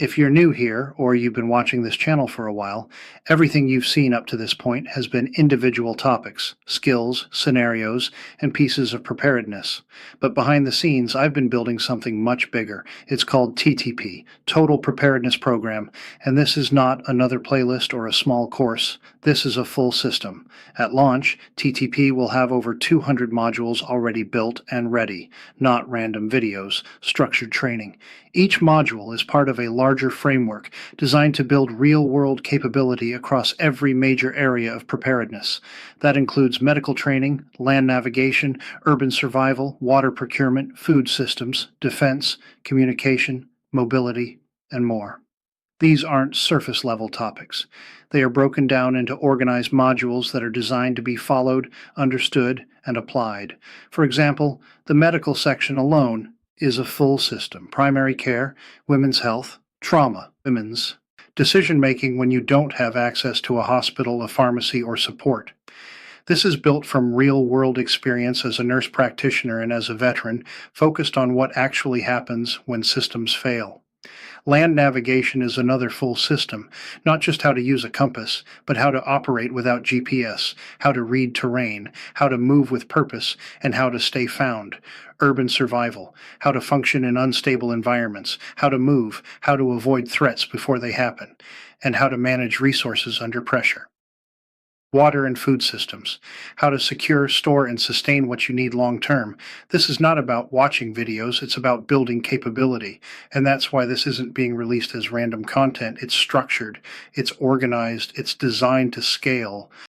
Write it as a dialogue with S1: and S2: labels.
S1: If you're new here, or you've been watching this channel for a while, everything you've seen up to this point has been individual topics, skills, scenarios, and pieces of preparedness. But behind the scenes, I've been building something much bigger. It's called TTP, Total Preparedness Program, and this is not another playlist or a small course. This is a full system. At launch, TTP will have over 200 modules already built and ready, not random videos, structured training. Each module is part of a larger framework designed to build real-world capability across every major area of preparedness. That includes medical training, land navigation, urban survival, water procurement, food systems, defense, communication, mobility, and more. These aren't surface-level topics. They are broken down into organized modules that are designed to be followed, understood, and applied. For example, the medical section alone is a full system: primary care, women's health, trauma, women's, decision-making when you don't have access to a hospital, a pharmacy, or support. This is built from real-world experience as a nurse practitioner and as a veteran, focused on what actually happens when systems fail. Land navigation is another full system, not just how to use a compass, but how to operate without GPS, how to read terrain, how to move with purpose, and how to stay found. Urban survival, how to function in unstable environments, how to move, how to avoid threats before they happen, and how to manage resources under pressure. Water and food systems, how to secure, store, and sustain what you need long term. This is not about watching videos, it's about building capability. And that's why this isn't being released as random content. It's structured, it's organized, it's designed to scale.